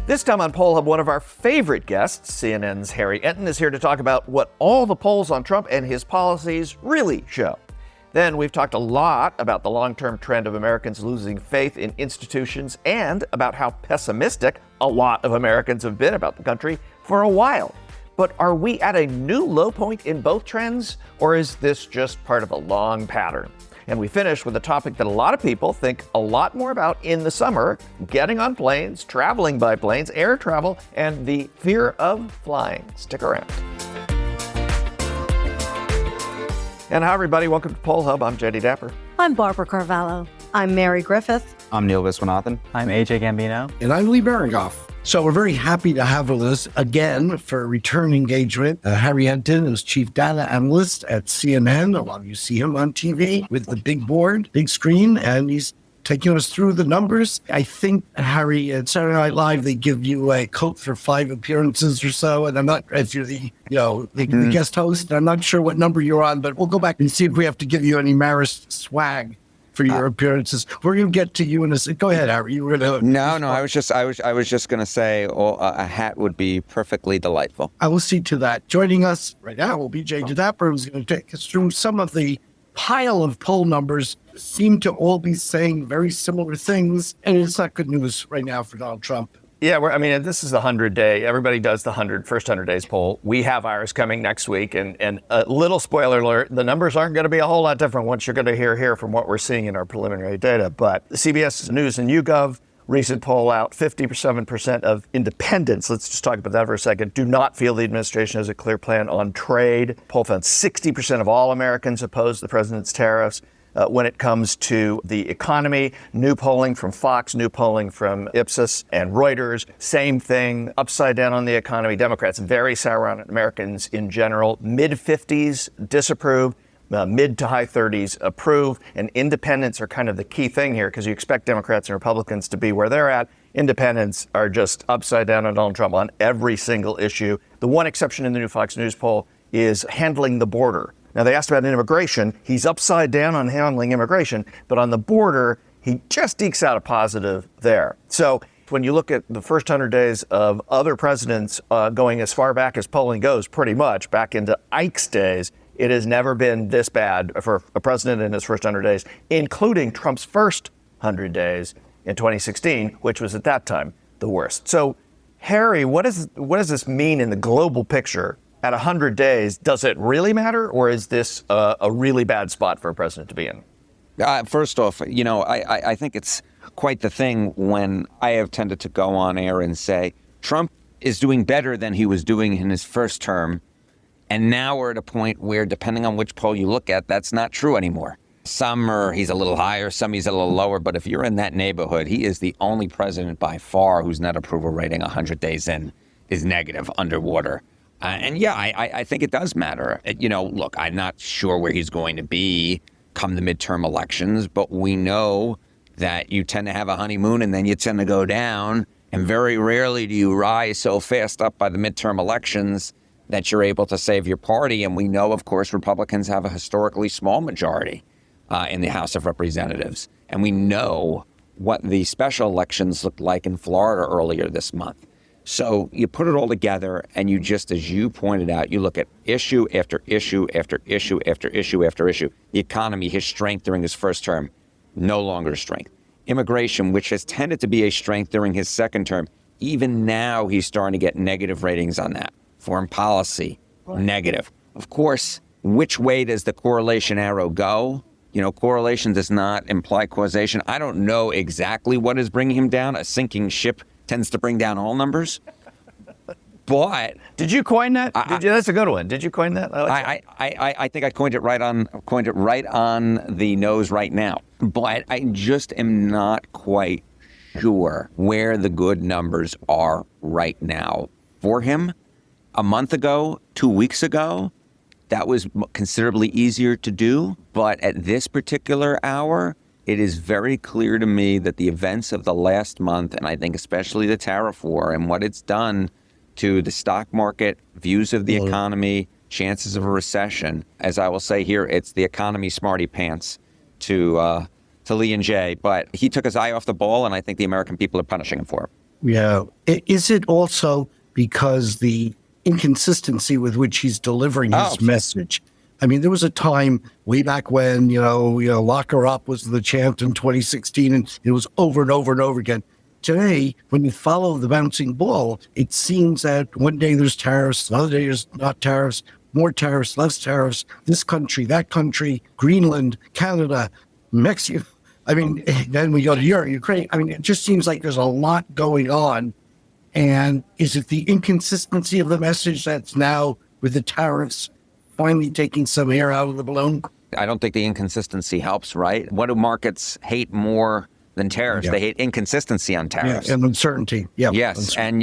This time on Poll Hub, one of our favorite guests, CNN's Harry Enten, is here to talk about what all the polls on Trump and his policies really show. Then we've talked a lot about the long-term trend of Americans losing faith in institutions and about how pessimistic a lot of Americans have been about the country for a while. But are we at a new low point in both trends, or is this just part of a long pattern? And we finish with a topic that a lot of people think a lot more about in the summer: getting on planes, traveling by planes, air travel, and the fear of flying. Stick around. And hi, everybody. Welcome to Poll Hub. I'm JD Dapper. I'm Barbara Carvalho. I'm Mary Griffith. I'm Neil Viswanathan. I'm AJ Gambino. And I'm Lee Berengoff. So we're very happy to have with us again for a return engagement. Harry Enten is Chief Data Analyst at CNN. A lot of you see him on TV with the big board, big screen, and he's taking us through the numbers. I think, Harry, at Saturday Night Live, they give you a coat for 5 appearances or so. And I'm not, if you're the guest host, I'm not sure what number you're on, but we'll go back and see if we have to give you any Marist swag for your appearances. We're going to get to you in a second. Go ahead, Harry. You were going to... No. I was just going to say a hat would be perfectly delightful. I will see to that. Joining us right now will be JD Dapper, who's going to take us through some of the pile of poll numbers. Seem to all be saying very similar things, and it's not good news right now for Donald Trump. Yeah, this is the 100-day. Everybody does the first 100 days poll. We have ours coming next week, and a little spoiler alert, the numbers aren't going to be a whole lot different once you're going to hear here from what we're seeing in our preliminary data. But CBS News and YouGov recent poll out, 57% of independents, let's just talk about that for a second, do not feel the administration has a clear plan on trade. Poll found 60% of all Americans oppose the president's tariffs. When it comes to the economy, new polling from Fox, new polling from Ipsos and Reuters, same thing, upside down on the economy. Democrats very sour on Americans in general. Mid-50s disapprove, mid to high 30s approve, and independents are kind of the key thing here because you expect Democrats and Republicans to be where they're at. Independents are just upside down on Donald Trump on every single issue. The one exception in the new Fox News poll is handling the border. Now, they asked about immigration. He's upside down on handling immigration, but on the border, he just ekes out a positive there. So when you look at the first 100 days of other presidents going as far back as polling goes, pretty much back into Ike's days, it has never been this bad for a president in his first 100 days, including Trump's first 100 days in 2016, which was at that time the worst. So, Harry, what does this mean in the global picture? At 100 days, does it really matter, or is this a really bad spot for a president to be in? First off, I think it's quite the thing when I have tended to go on air and say Trump is doing better than he was doing in his first term. And now we're at a point where, depending on which poll you look at, that's not true anymore. Some he's a little higher, some he's a little lower. But if you're in that neighborhood, he is the only president by far whose net approval rating 100 days in is negative, underwater. I think it does matter. Look, I'm not sure where he's going to be come the midterm elections, but we know that you tend to have a honeymoon and then you tend to go down. And very rarely do you rise so fast up by the midterm elections that you're able to save your party. And we know, of course, Republicans have a historically small majority in the House of Representatives. And we know what the special elections looked like in Florida earlier this month. So you put it all together and you just, as you pointed out, you look at issue after issue after issue after issue after issue. The economy, his strength during his first term, no longer a strength. Immigration, which has tended to be a strength during his second term, even now he's starting to get negative ratings on that. Foreign policy, negative. Of course, which way does the correlation arrow go? Correlation does not imply causation. I don't know exactly what is bringing him down. A sinking ship tends to bring down all numbers. But did you coin that? That's a good one. Did you coin that? I think I coined it right on the nose right now. But I just am not quite sure where the good numbers are right now for him. A month ago, 2 weeks ago, that was considerably easier to do. But at this particular hour, it is very clear to me that the events of the last month, and I think especially the tariff war and what it's done to the stock market, views of the economy, chances of a recession, as I will say here, it's the economy smarty pants to Lee and Jay. But he took his eye off the ball, and I think the American people are punishing him for it. Yeah. Is it also because the inconsistency with which he's delivering his message? I mean, there was a time way back when, lock her up was the chant in 2016, and it was over and over and over again. Today, when you follow the bouncing ball, it seems that one day there's tariffs, another day there's not tariffs, more tariffs, less tariffs, this country, that country, Greenland, Canada, Mexico. I mean, then we go to Europe, Ukraine. I mean, it just seems like there's a lot going on. And is it the inconsistency of the message that's now with the tariffs finally taking some air out of the balloon? I don't think the inconsistency helps, right? What do markets hate more than tariffs? Yeah. They hate inconsistency on tariffs. Yeah, and uncertainty. Yeah. Yes, and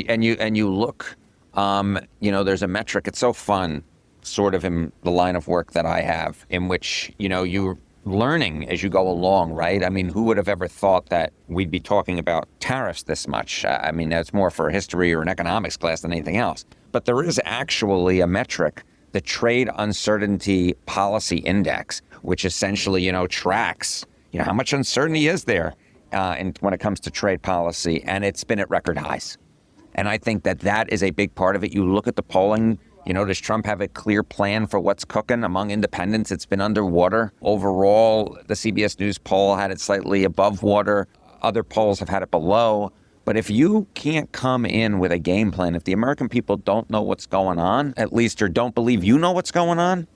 you look, there's a metric. It's so fun, sort of in the line of work that I have, in which you're learning as you go along, right? I mean, who would have ever thought that we'd be talking about tariffs this much? I mean, that's more for a history or an economics class than anything else. But there is actually a metric, the Trade Uncertainty Policy Index, which essentially, tracks, how much uncertainty is there when it comes to trade policy, and it's been at record highs. And I think that is a big part of it. You look at the polling, does Trump have a clear plan for what's cooking? Among independents, it's been underwater. Overall, the CBS News poll had it slightly above water. Other polls have had it below. But if you can't come in with a game plan, if the American people don't know what's going on, at least, or don't believe you know what's going on,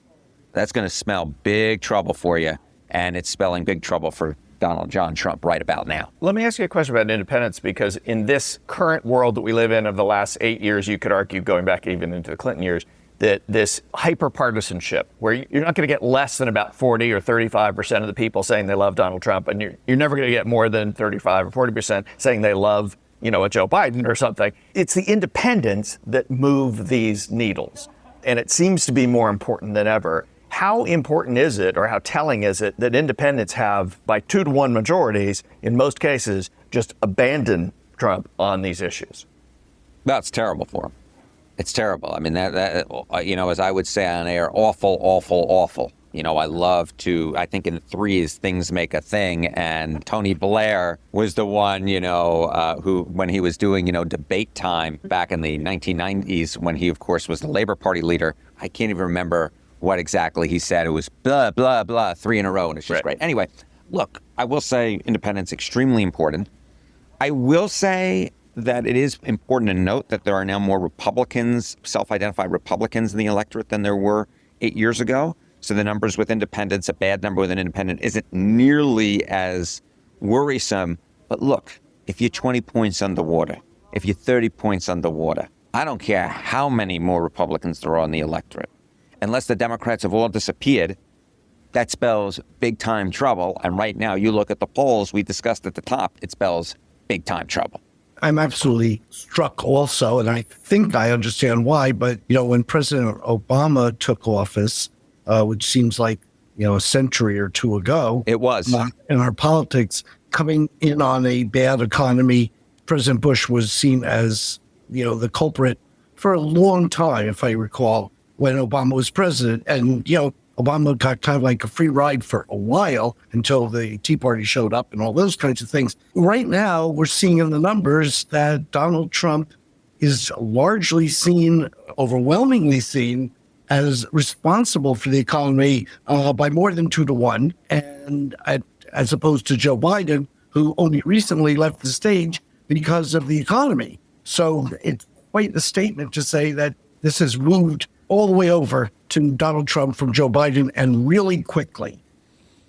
that's going to smell big trouble for you. And it's spelling big trouble for Donald John Trump right about now. Let me ask you a question about independence, because in this current world that we live in of the last 8 years, you could argue, going back even into the Clinton years, that this hyper-partisanship, where you're not going to get less than about 40 or 35% of the people saying they love Donald Trump, and you're never going to get more than 35 or 40% saying they love, a Joe Biden or something. It's the independents that move these needles, and it seems to be more important than ever. How important is it, or how telling is it, that independents have, by 2-to-1 majorities, in most cases, just abandoned Trump on these issues? That's terrible for him. It's terrible. I mean, that as I would say on air, awful, awful, awful. I think in threes, things make a thing. And Tony Blair was the one, who, when he was doing, debate time back in the 1990s, when he, of course, was the Labor Party leader, I can't even remember what exactly he said. It was blah, blah, blah, 3 in a row, and it's just great. Anyway, look, I will say independence extremely important. I will say that it is important to note that there are now more Republicans, self-identified Republicans in the electorate than there were 8 years ago. So the numbers with independents, a bad number with an independent, isn't nearly as worrisome. But look, if you're 20 points underwater, if you're 30 points underwater, I don't care how many more Republicans there are in the electorate. Unless the Democrats have all disappeared, that spells big time trouble. And right now, you look at the polls we discussed at the top, it spells big time trouble. I'm absolutely struck also, and I think I understand why, but, when President Obama took office, which seems like, a century or two ago. It was. In our politics, coming in on a bad economy, President Bush was seen as, the culprit for a long time, if I recall, when Obama was president. And, Obama got kind of like a free ride for a while until the Tea Party showed up and all those kinds of things. Right now, we're seeing in the numbers that Donald Trump is largely seen, overwhelmingly seen, as responsible for the economy by more than 2-to-1, and as opposed to Joe Biden, who only recently left the stage because of the economy. So it's quite a statement to say that this has moved all the way over to Donald Trump from Joe Biden, and really quickly.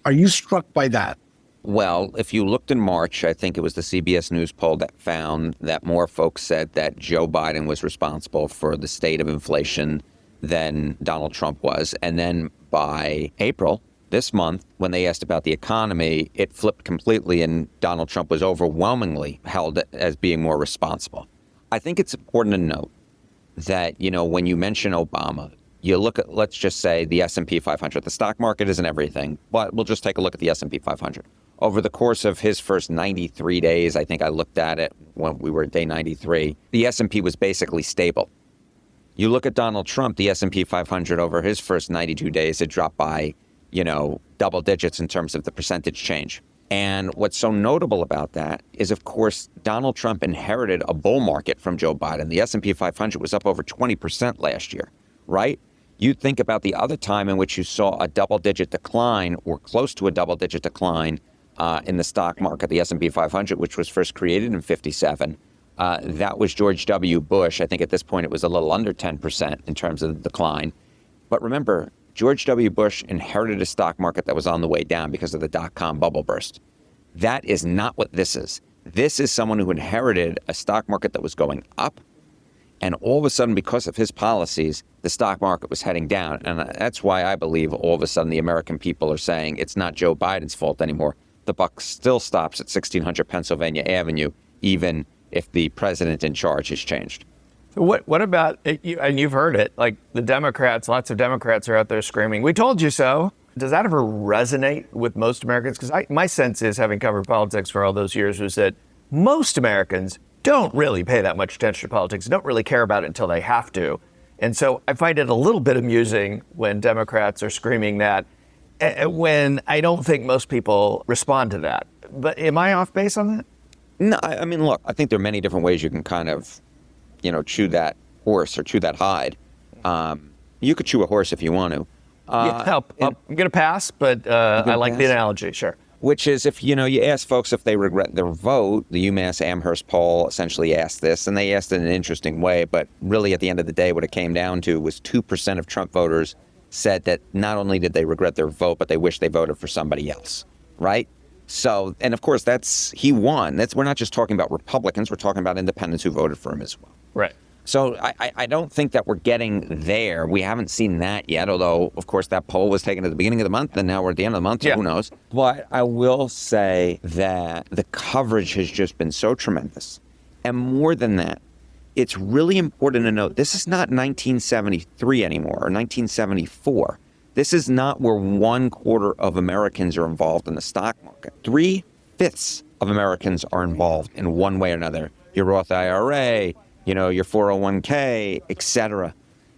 Are you struck by that? Well, if you looked in March, I think it was the CBS News poll that found that more folks said that Joe Biden was responsible for the state of inflation than Donald Trump was. And then by April, this month, when they asked about the economy, it flipped completely, and Donald Trump was overwhelmingly held as being more responsible. I think it's important to note that, when you mention Obama, you look at, let's just say, the S&P 500. The stock market isn't everything, but we'll just take a look at the S&P 500. Over the course of his first 93 days, I think I looked at it when we were at day 93, the S&P was basically stable. You look at Donald Trump, the S&P 500 over his first 92 days, it dropped by, double digits in terms of the percentage change. And what's so notable about that is, of course, Donald Trump inherited a bull market from Joe Biden. The S&P 500 was up over 20% last year, right? You think about the other time in which you saw a double-digit decline or close to a double-digit decline in the stock market, the S&P 500, which was first created in 57. That was George W. Bush. I think at this point it was a little under 10% in terms of the decline. But remember, George W. Bush inherited a stock market that was on the way down because of the dot-com bubble burst. That is not what this is. This is someone who inherited a stock market that was going up, and all of a sudden, because of his policies, the stock market was heading down. And that's why I believe all of a sudden the American people are saying it's not Joe Biden's fault anymore. The buck still stops at 1600 Pennsylvania Avenue, even if the president in charge has changed. So what about, and you've heard it, like the Democrats, lots of Democrats are out there screaming, "We told you so." Does that ever resonate with most Americans? Because my sense is, having covered politics for all those years, was that most Americans don't really pay that much attention to politics, don't really care about it until they have to. And so I find it a little bit amusing when Democrats are screaming that, when I don't think most people respond to that. But am I off base on that? No, I mean, look, I think there are many different ways you can kind of, chew that horse or chew that hide. You could chew a horse if you want to. I'm going to pass, but I like the analogy, sure. Which is, if, you ask folks if they regret their vote, the UMass Amherst poll essentially asked this, and they asked it in an interesting way, but really at the end of the day, what it came down to was 2% of Trump voters said that not only did they regret their vote, but they wish they voted for somebody else, right? So, and of course, he won. We're not just talking about Republicans, we're talking about independents who voted for him as well. Right. So I don't think that we're getting there. We haven't seen that yet, although, of course, that poll was taken at the beginning of the month, and now we're at the end of the month, so who knows? But I will say that the coverage has just been so tremendous. And more than that, it's really important to note, this is not 1973 anymore, or 1974. This is not where 1/4 of Americans are involved in the stock market. 3/5 of Americans are involved in one way or another. Your Roth IRA, your 401k, et cetera.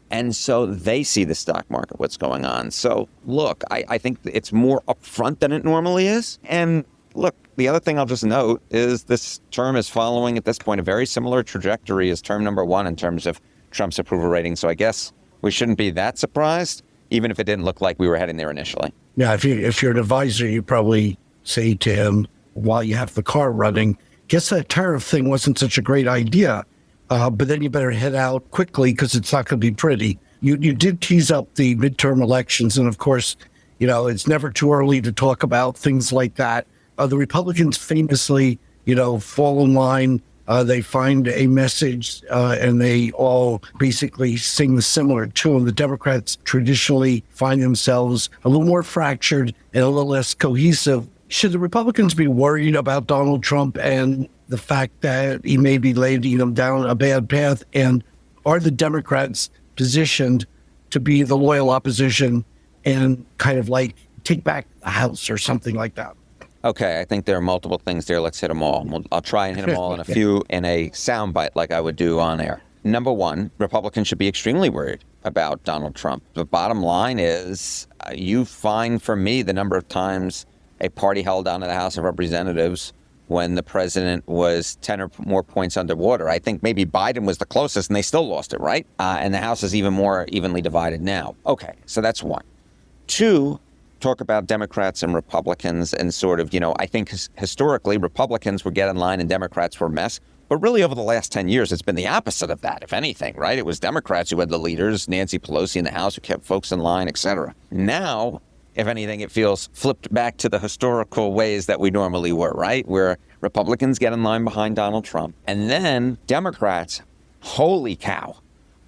And so they see the stock market, what's going on. So look, I think it's more upfront than it normally is. And look, the other thing I'll just note is this term is following at this point a very similar trajectory as term number one in terms of Trump's approval rating. So I guess we shouldn't be that surprised, even if it didn't look like we were heading there initially. Yeah, if you're an advisor, you probably say to him while you have the car running, guess that tariff thing wasn't such a great idea. But then you better head out quickly because it's not going to be pretty. You did tease up the midterm elections. And of course, it's never too early to talk about things like that. The Republicans famously, fall in line. They find a message and they all basically sing the similar tune. The Democrats traditionally find themselves a little more fractured and a little less cohesive. Should the Republicans be worried about Donald Trump and the fact that he may be leading them down a bad path? And are the Democrats positioned to be the loyal opposition and kind of like take back the House or something like that? Okay, I think there are multiple things there. Let's hit them all. I'll try and hit them all in a few in a soundbite like I would do on air. Number one, Republicans should be extremely worried about Donald Trump. The bottom line is you find for me the number of times a party held on to the House of Representatives when the president was 10 or more points underwater. I think maybe Biden was the closest and they still lost it, right? And the House is even more evenly divided now. Okay, so that's one. Two, talk about Democrats and Republicans and sort of, I think historically Republicans would get in line and Democrats were a mess. But really over the last 10 years, it's been the opposite of that, if anything, right? It was Democrats who had the leaders, Nancy Pelosi in the House who kept folks in line, et cetera. Now, if anything, it feels flipped back to the historical ways that we normally were, right? Where Republicans get in line behind Donald Trump. And then Democrats, holy cow.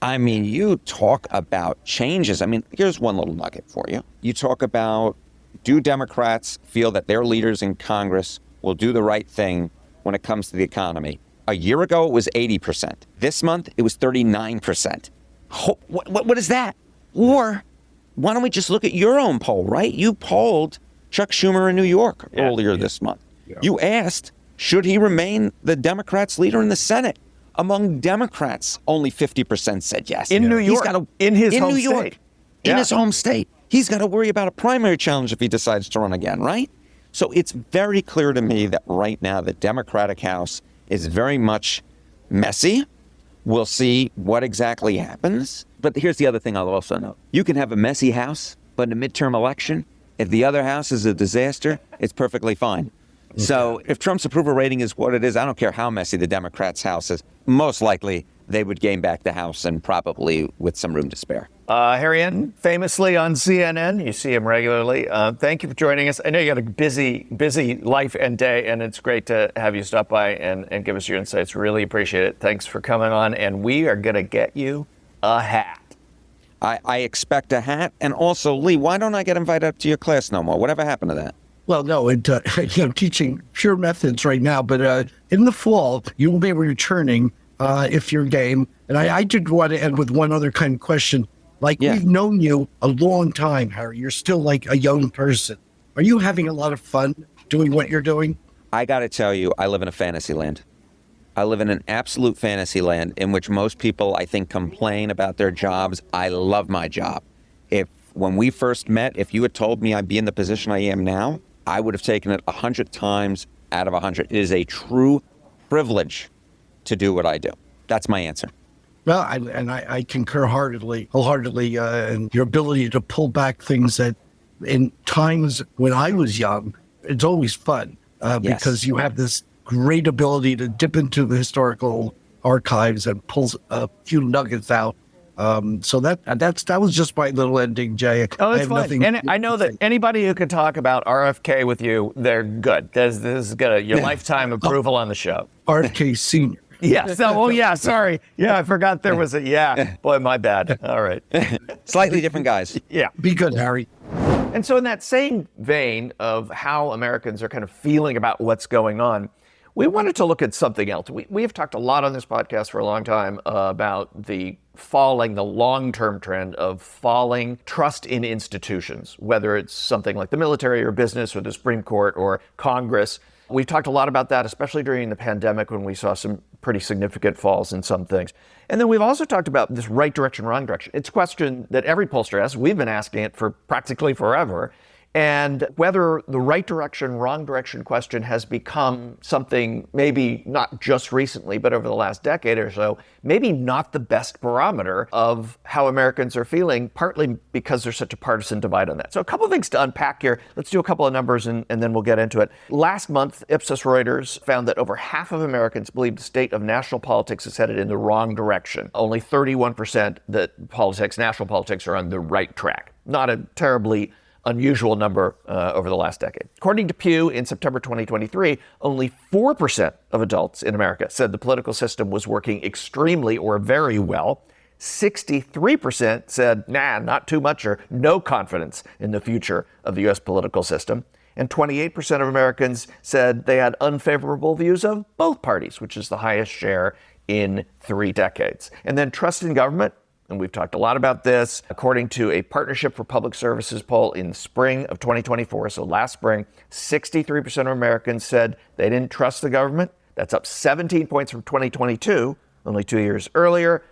I mean, you talk about changes. I mean, here's one little nugget for you. You talk about, do Democrats feel that their leaders in Congress will do the right thing when it comes to the economy? A year ago, it was 80%. This month, it was 39%. What is that? Or why don't we just look at your own poll, right? You polled Chuck Schumer in New York earlier this month. Yeah. You asked, should he remain the Democrats' leader in the Senate? Among Democrats, only 50% said yes. In New York, in his home state. In his home state. He's got to worry about a primary challenge if he decides to run again, right? So it's very clear to me that right now the Democratic House is very much messy. We'll see what exactly happens. But here's the other thing I'll also note. You can have a messy House, but in a midterm election, if the other House is a disaster, it's perfectly fine. Okay. So if Trump's approval rating is what it is, I don't care how messy the Democrats' House is. Most likely, they would gain back the House and probably with some room to spare. Harry Enten, famously on CNN. You see him regularly. Thank you for joining us. I know you got a busy life and day, and it's great to have you stop by and give us your insights. Really appreciate it. Thanks for coming on, and we are going to get you a hat. I expect a hat. And also, Lee, why don't I get invited up to your class no more? Whatever happened to that? Well, no, I'm teaching pure methods right now, but in the fall, you will be returning if you're game. And I did want to end with one other kind of question. We've known you a long time, Harry. You're still like a young person. Are you having a lot of fun doing what you're doing? I got to tell you, I live in a fantasy land. I live in an absolute fantasy land in which most people, I think, complain about their jobs. I love my job. When we first met, if you had told me I'd be in the position I am now, I would have taken it 100 times out of 100. It is a true privilege to do what I do. That's my answer. Well, I concur wholeheartedly, and your ability to pull back things that in times when I was young, it's always fun because you have this great ability to dip into the historical archives and pull a few nuggets out. So that was just my little ending, Jay. Oh, that's fine. And I know that anybody who can talk about RFK with you, they're good. This is your lifetime approval on the show. RFK Senior. Yeah. Sorry. Yeah, I forgot there was boy, my bad. All right. Slightly different guys. Yeah. Be good, Harry. And so in that same vein of how Americans are kind of feeling about what's going on, we wanted to look at something else. We have talked a lot on this podcast for a long time about the long-term trend of falling trust in institutions, whether it's something like the military or business or the Supreme Court or Congress. We've talked a lot about that, especially during the pandemic when we saw some pretty significant falls in some things. And then we've also talked about this right direction, wrong direction. It's a question that every pollster asks. We've been asking it for practically forever. And whether the right direction, wrong direction question has become something maybe not just recently, but over the last decade or so, maybe not the best barometer of how Americans are feeling, partly because there's such a partisan divide on that. So a couple of things to unpack here. Let's do a couple of numbers and then we'll get into it. Last month, Ipsos Reuters found that over half of Americans believe the state of national politics is headed in the wrong direction. Only 31% that national politics are on the right track. Not a terribly unusual number over the last decade. According to Pew, in September 2023, only 4% of adults in America said the political system was working extremely or very well. 63% said, not too much or no confidence in the future of the U.S. political system. And 28% of Americans said they had unfavorable views of both parties, which is the highest share in 3 decades. And then trust in government. And we've talked a lot about this. According to a Partnership for Public Services poll in spring of 2024, so last spring, 63% of Americans said they didn't trust the government. That's up 17 points from 2022, only 2 years earlier.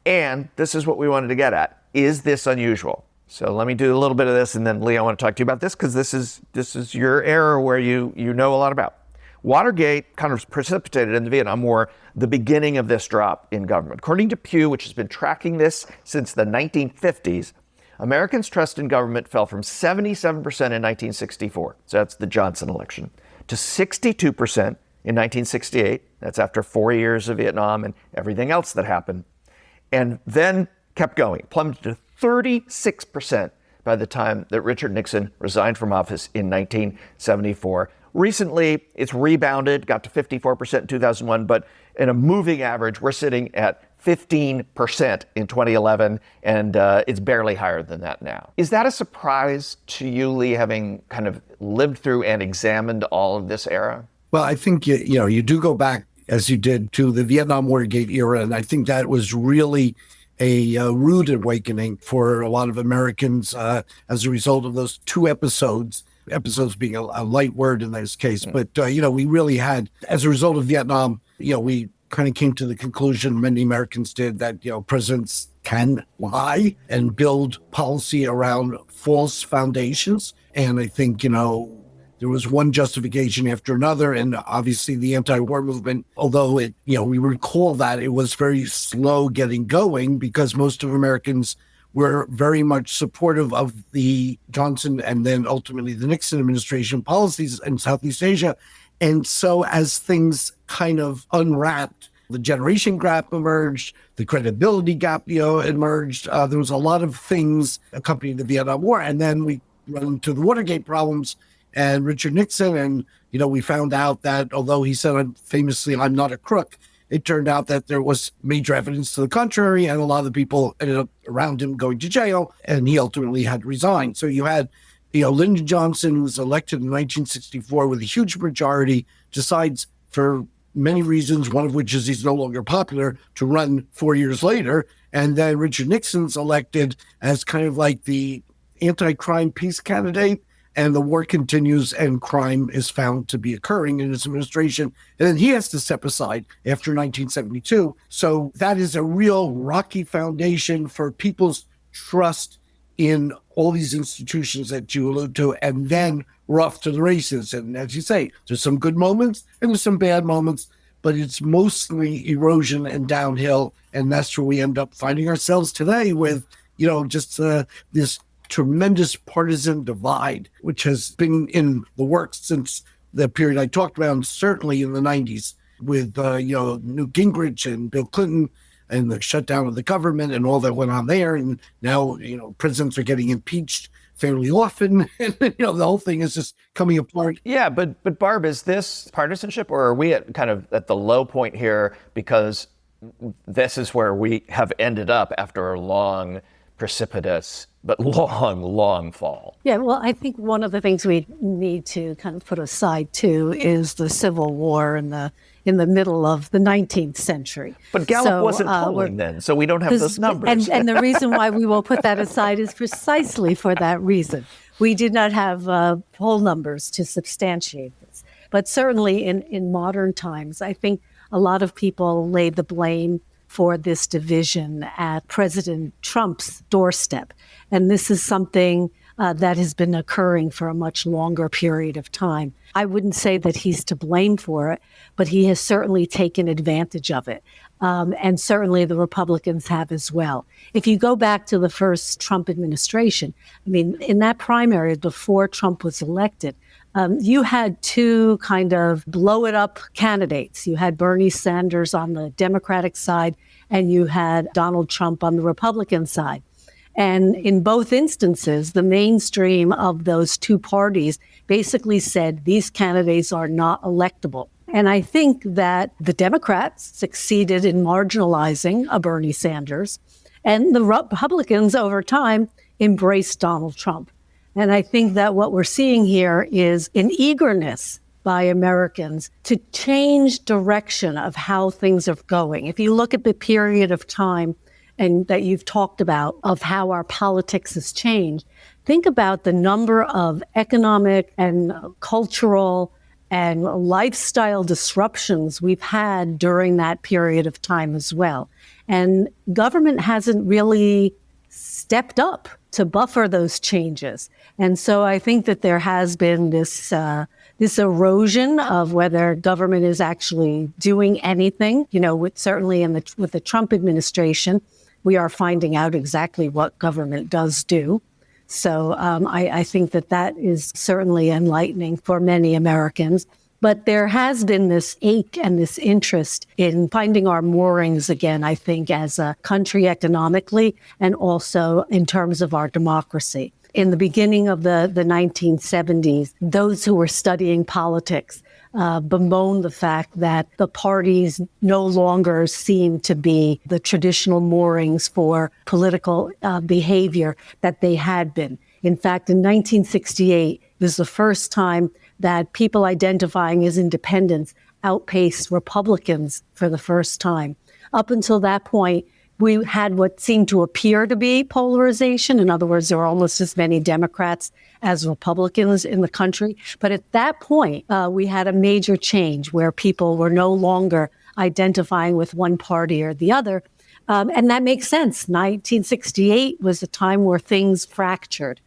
And this is what we wanted to get at. Is this unusual? So let me do a little bit of this, and then Lee, I want to talk to you about this because this is your era where you know a lot about. Watergate kind of precipitated in the Vietnam War the beginning of this drop in government. According to Pew, which has been tracking this since the 1950s, Americans' trust in government fell from 77% in 1964, so that's the Johnson election, to 62% in 1968, that's after 4 years of Vietnam and everything else that happened, and then kept going, plummeted to 36% by the time that Richard Nixon resigned from office in 1974. Recently, it's rebounded, got to 54% in 2001, but in a moving average, we're sitting at 15% in 2011, and it's barely higher than that now. Is that a surprise to you, Lee, having kind of lived through and examined all of this era? Well, I think, you do go back, as you did, to the Vietnam Watergate era, and I think that was really a rude awakening for a lot of Americans as a result of those 2 episodes being a light word in this case. But, we really had, as a result of Vietnam, we kind of came to the conclusion, many Americans did, that, presidents can lie and build policy around false foundations. And I think, there was one justification after another. And obviously the anti-war movement, although it, we recall that it was very slow getting going because most of Americans were very much supportive of the Johnson and then ultimately the Nixon administration policies in Southeast Asia. And so as things kind of unwrapped, the generation gap emerged, the credibility gap, emerged. There was a lot of things accompanying the Vietnam War. And then we run into the Watergate problems and Richard Nixon. And, we found out that although he said famously, "I'm not a crook," it turned out that there was major evidence to the contrary. And a lot of the people ended up around him going to jail. And he ultimately had to resign. So you had, Lyndon Johnson, who was elected in 1964 with a huge majority, decides for many reasons, one of which is he's no longer popular, to run 4 years later. And then Richard Nixon's elected as kind of like the anti-crime peace candidate, and the war continues and crime is found to be occurring in his administration. And then he has to step aside after 1972. So that is a real rocky foundation for people's trust in all these institutions that you allude to, and then we're off to the races. And as you say, there's some good moments and there's some bad moments, but it's mostly erosion and downhill. And that's where we end up finding ourselves today with, just this tremendous partisan divide, which has been in the works since the period I talked about, and certainly in the 90s with, Newt Gingrich and Bill Clinton and the shutdown of the government and all that went on there. And now, presidents are getting impeached fairly often. And, the whole thing is just coming apart. Yeah, but Barb, is this partisanship, or are we at kind of at the low point here because this is where we have ended up after a long, precipitous, but long fall? Yeah, well, I think one of the things we need to kind of put aside too is the Civil War in the middle of the 19th century. But Gallup wasn't polling then, so we don't have those numbers. And the reason why we will put that aside is precisely for that reason. We did not have poll numbers to substantiate this. But certainly in modern times, I think a lot of people lay the blame for this division at President Trump's doorstep. And this is something that has been occurring for a much longer period of time. I wouldn't say that he's to blame for it, but he has certainly taken advantage of it. And certainly the Republicans have as well. If you go back to the first Trump administration, in that primary before Trump was elected, you had two kind of blow it up candidates. You had Bernie Sanders on the Democratic side, and you had Donald Trump on the Republican side. And in both instances, the mainstream of those two parties basically said these candidates are not electable. And I think that the Democrats succeeded in marginalizing a Bernie Sanders, and the Republicans over time embraced Donald Trump. And I think that what we're seeing here is an eagerness by Americans to change direction of how things are going. If you look at the period of time and that you've talked about of how our politics has changed, think about the number of economic and cultural and lifestyle disruptions we've had during that period of time as well. And government hasn't really stepped up to buffer those changes. And so I think that there has been this erosion of whether government is actually doing anything. Certainly with the Trump administration, we are finding out exactly what government does do. So I think that is certainly enlightening for many Americans. But there has been this ache and this interest in finding our moorings again, I think, as a country economically and also in terms of our democracy. In the beginning of the 1970s, those who were studying politics bemoaned the fact that the parties no longer seemed to be the traditional moorings for political behavior that they had been. In fact, in 1968, it was the first time that people identifying as independents outpaced Republicans for the first time. Up until that point, we had what seemed to appear to be polarization. In other words, there were almost as many Democrats as Republicans in the country. But at that point, we had a major change where people were no longer identifying with one party or the other. And that makes sense. 1968 was a time where things fractured.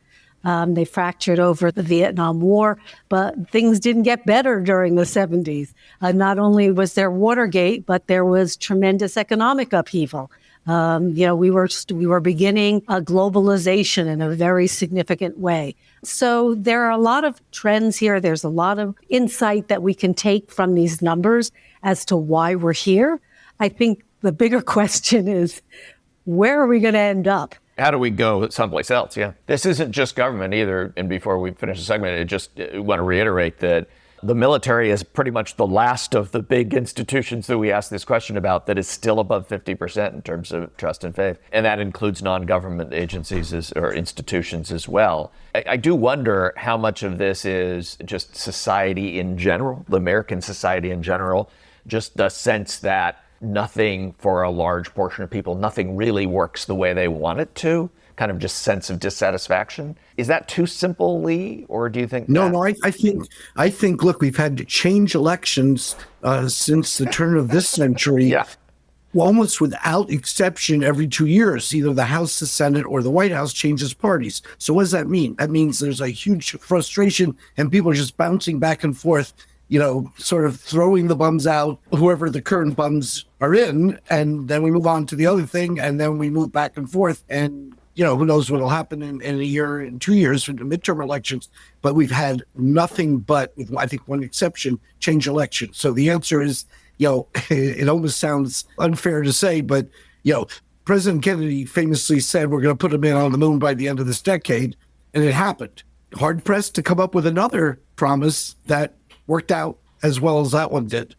They fractured over the Vietnam War, but things didn't get better during the 70s. Not only was there Watergate, but there was tremendous economic upheaval. We were beginning a globalization in a very significant way. So there are a lot of trends here. There's a lot of insight that we can take from these numbers as to why we're here. I think the bigger question is, where are we going to end up? How do we go someplace else? Yeah. This isn't just government either. And before we finish the segment, I want to reiterate that the military is pretty much the last of the big institutions that we ask this question about that is still above 50% in terms of trust and faith. And that includes non-government agencies or institutions as well. I do wonder how much of this is just society in general, the American society in general, just the sense that nothing for a large portion of people, nothing really works the way they want it to, kind of just sense of dissatisfaction. Is that too simple, Lee, or do you think No, I think, look, we've had to change elections since the turn of this century. Yeah. Almost without exception every 2 years, either the House, the Senate, or the White House changes parties. So what does that mean? That means there's a huge frustration and people are just bouncing back and forth, sort of throwing the bums out, whoever the current bums are in, and then we move on to the other thing, and then we move back and forth. And, who knows what will happen in a year, in 2 years for the midterm elections. But we've had nothing but, with I think one exception, change elections. So the answer is, it almost sounds unfair to say, but, President Kennedy famously said, we're going to put a man on the moon by the end of this decade. And it happened. Hard pressed to come up with another promise that worked out as well as that one did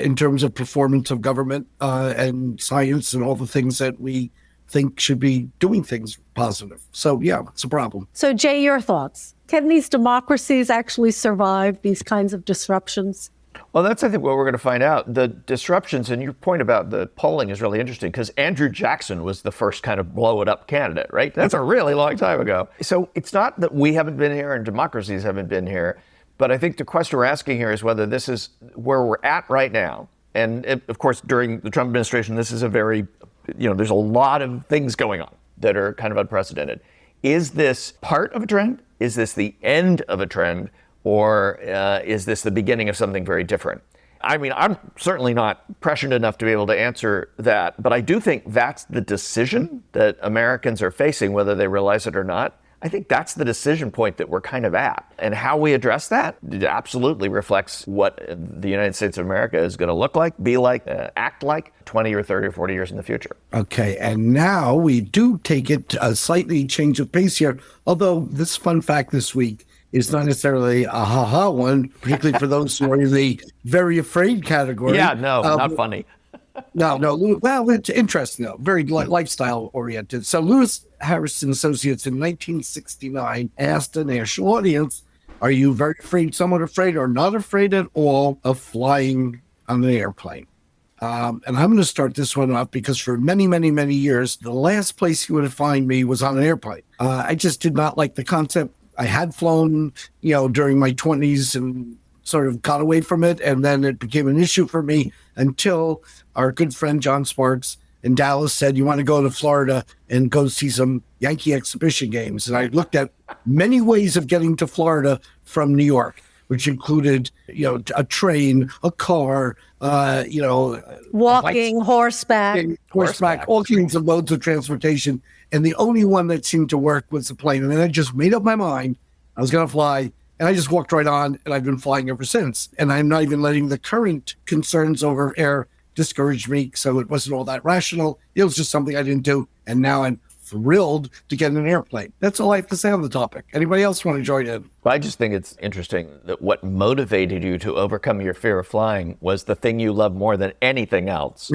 in terms of performance of government and science and all the things that we think should be doing things positive. So, yeah, it's a problem. So, Jay, your thoughts? Can these democracies actually survive these kinds of disruptions? Well, that's, I think, what we're going to find out. The disruptions, and your point about the polling is really interesting because Andrew Jackson was the first kind of blow it up candidate, right? That's a really long time ago. So it's not that we haven't been here and democracies haven't been here, but I think the question we're asking here is whether this is where we're at right now. And of course, during the Trump administration, this is a very, there's a lot of things going on that are kind of unprecedented. Is this part of a trend? Is this the end of a trend? Or is this the beginning of something very different? I mean, I'm certainly not prescient enough to be able to answer that, but I do think that's the decision that Americans are facing, whether they realize it or not. I think that's the decision point that we're kind of at. And how we address that absolutely reflects what the United States of America is going to look like, be like, act like 20 or 30 or 40 years in the future. Okay, and now we do take it a slightly change of pace here, although this fun fact this week is not necessarily a ha-ha one, particularly for those who are in the very afraid category. Yeah, no, not funny. No. Well, it's interesting, though. Very lifestyle oriented. So Lewis Harrison Associates in 1969 asked a national audience, are you very afraid, somewhat afraid, or not afraid at all of flying on an airplane? And I'm going to start this one off because for many, many, many years, the last place you would find me was on an airplane. I just did not like the concept. I had flown, during my 20s and sort of got away from it. And then it became an issue for me until our good friend John Sparks in Dallas said, you want to go to Florida and go see some Yankee exhibition games. And I looked at many ways of getting to Florida from New York, which included, a train, a car, walking, horseback, all kinds of modes of transportation. And the only one that seemed to work was the plane. And then I just made up my mind I was going to fly. And I just walked right on, and I've been flying ever since. And I'm not even letting the current concerns over air discourage me. So it wasn't all that rational. It was just something I didn't do. And now I'm thrilled to get in an airplane. That's all I have to say on the topic. Anybody else want to join in? Well, I just think it's interesting that what motivated you to overcome your fear of flying was the thing you love more than anything else.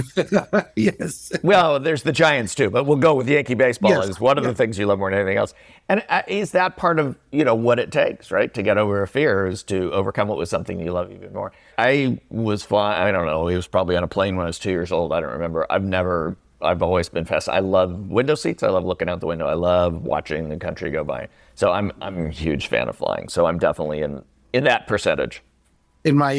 Yes. Well, there's the Giants too, but we'll go with Yankee baseball Yes. as one of the things you love more than anything else. And is that part of, what it takes, right? To get over a fear is to overcome it with something you love even more. I was flying, I don't know, he was probably on a plane when I was 2 years old. I don't remember. I've always been fascinated. I love window seats. I love looking out the window. I love watching the country go by. So I'm a huge fan of flying. So I'm definitely in that percentage. In my,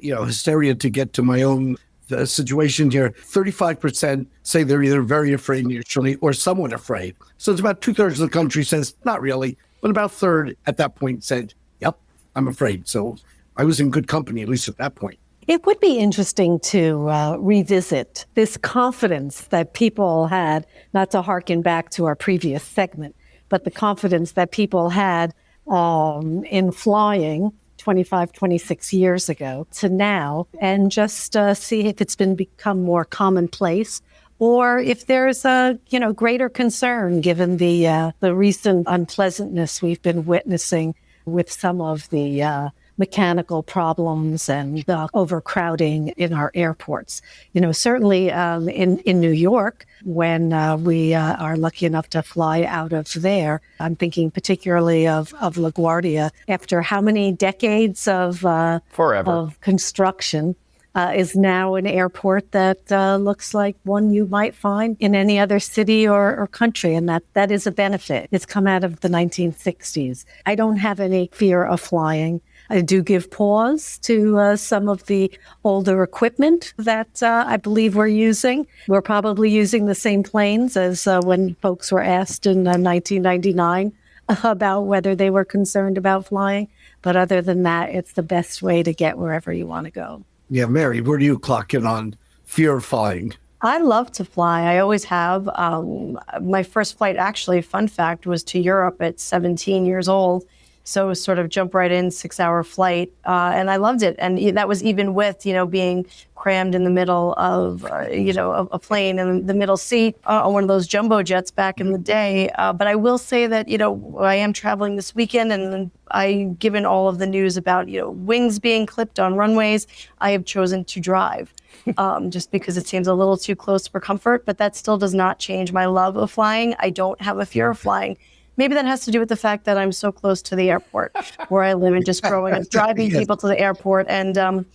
hysteria to get to my own situation here, 35% say they're either very afraid initially or somewhat afraid. So it's about 2/3 of the country says, not really. but about a third at that point said, yep, I'm afraid. So I was in good company, at least at that point. It would be interesting to revisit this confidence that people had, not to harken back to our previous segment, but the confidence that people had in flying 25, 26 years ago to now, and just see if it's become more commonplace, or if there's a greater concern given the recent unpleasantness we've been witnessing with some of the mechanical problems and the overcrowding in our airports. Certainly in New York, when we are lucky enough to fly out of there, I'm thinking particularly of LaGuardia. After how many decades of Forever. of construction, is now an airport that looks like one you might find in any other city or country, and that is a benefit. It's come out of the 1960s. I don't have any fear of flying. I do give pause to some of the older equipment that I believe we're using. We're probably using the same planes as when folks were asked in 1999 about whether they were concerned about flying. But other than that, it's the best way to get wherever you want to go. Yeah, Mary, where do you clock in on fear of flying? I love to fly. I always have. My first flight, actually, fun fact, was to Europe at 17 years old. So it was sort of jump right in, 6-hour flight. And I loved it. And that was even with, being crammed in the middle of, a plane in the middle seat on one of those jumbo jets back in the day. But I will say that, I am traveling this weekend, and given all of the news about, wings being clipped on runways, I have chosen to drive. Just because it seems a little too close for comfort, but that still does not change my love of flying. I don't have a fear of flying. Maybe that has to do with the fact that I'm so close to the airport where I live, and just growing up, driving people to the airport. And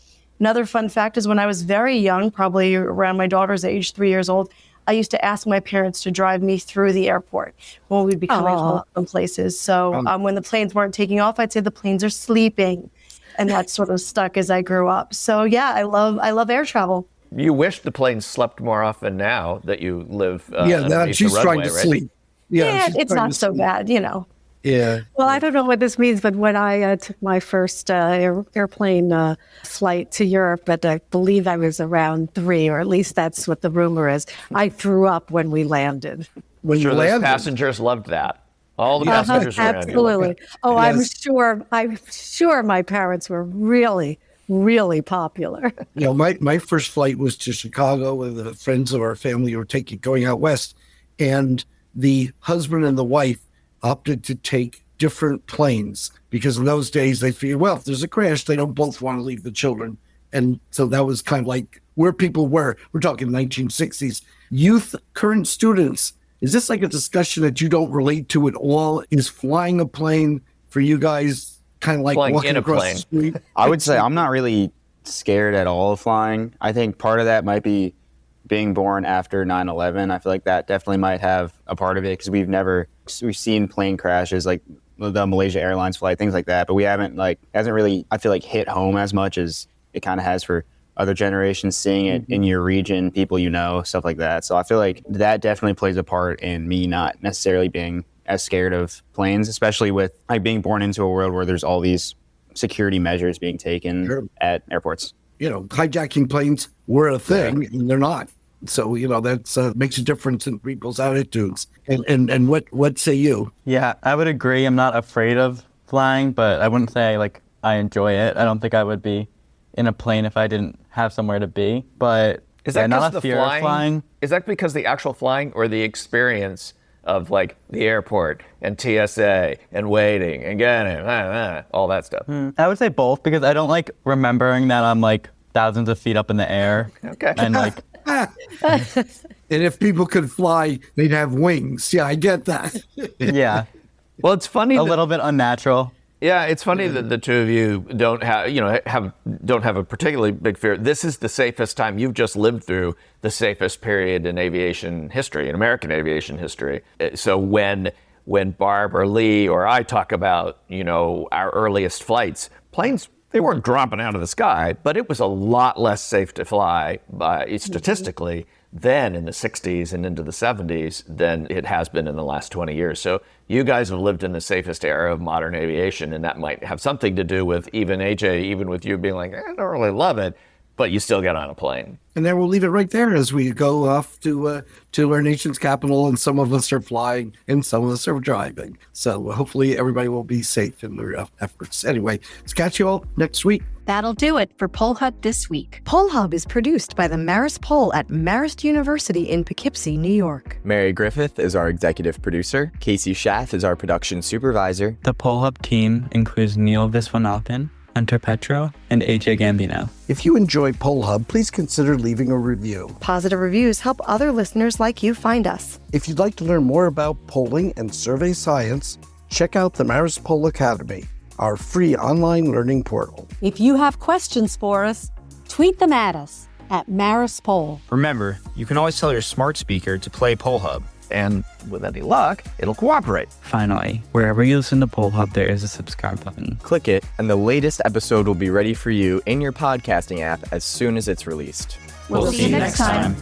another fun fact is when I was very young, probably around my daughter's age, 3 years old, I used to ask my parents to drive me through the airport when we'd be coming home from places. So when the planes weren't taking off, I'd say the planes are sleeping. And that sort of stuck as I grew up. So yeah, I love air travel. You wish the planes slept more often now that you live she's trying to sleep. Yeah, it's not so bad, Yeah. Well, I don't know what this means, but when I took my first airplane flight to Europe, but I believe I was around 3, or at least that's what the rumor is, I threw up when we landed. When you Those landed, passengers loved that. All the passengers around absolutely. you. Oh, Yes. I'm sure my parents were really, really popular. my first flight was to Chicago with the friends of our family who were going out west, and the husband and the wife opted to take different planes because in those days they figured, well, if there's a crash, they don't both want to leave the children. And so that was kind of like where people were. We're talking 1960s. Youth, current students, is this like a discussion that you don't relate to at all? Is flying a plane for you guys kind of like Flying walking in a across plane. the street? I would say I'm not really scared at all of flying. I think part of that might be being born after 9/11. I feel like that definitely might have a part of it because we've seen plane crashes like the Malaysia Airlines flight, things like that, but we haven't hasn't really, I feel like, hit home as much as it kind of has for other generations, seeing it in your region, people stuff like that. So I feel like that definitely plays a part in me not necessarily being as scared of planes, especially with being born into a world where there's all these security measures being taken at airports. Hijacking planes were a thing, and they're not. So, that makes a difference in people's attitudes. And what say you? Yeah, I would agree. I'm not afraid of flying, but I wouldn't say I enjoy it. I don't think I would be in a plane if I didn't have somewhere to be. But Is that not because a fear of flying. Is that because the actual flying or the experience of the airport and TSA and waiting and getting all that stuff? I would say both, because I don't like remembering that I'm thousands of feet up in the air. Okay. And And if people could fly, they'd have wings. Yeah, I get that. yeah, Well, it's funny. a little bit unnatural. Yeah, it's funny that the two of you don't have a particularly big fear. This is the safest time. You've just lived through the safest period in aviation history, in American aviation history. So when Barb or Lee or I talk about, our earliest flights, planes They weren't dropping out of the sky, but it was a lot less safe to fly statistically then in the 60s and into the 70s than it has been in the last 20 years. So you guys have lived in the safest era of modern aviation, and that might have something to do with even AJ, even with you being like, I don't really love it, but you still get on a plane. And then we'll leave it right there as we go off to our nation's capital, and some of us are flying and some of us are driving. So hopefully everybody will be safe in their efforts. Anyway, let's catch you all next week. That'll do it for Poll Hub this week. Poll Hub is produced by the Marist Poll at Marist University in Poughkeepsie, New York. Mary Griffith is our executive producer. Casey Schaff is our production supervisor. The Poll Hub team includes Neil Viswanathan, Hunter Petro, and AJ Gambino. If you enjoy Poll Hub, please consider leaving a review. Positive reviews help other listeners like you find us. If you'd like to learn more about polling and survey science, check out the Marist Poll Academy, our free online learning portal. If you have questions for us, tweet them at us at Marist Poll. Remember, you can always tell your smart speaker to play Poll Hub. And with any luck, it'll cooperate. Finally, wherever you listen to Poll Hub, there is a subscribe button. Click it, and the latest episode will be ready for you in your podcasting app as soon as it's released. We'll see you next time.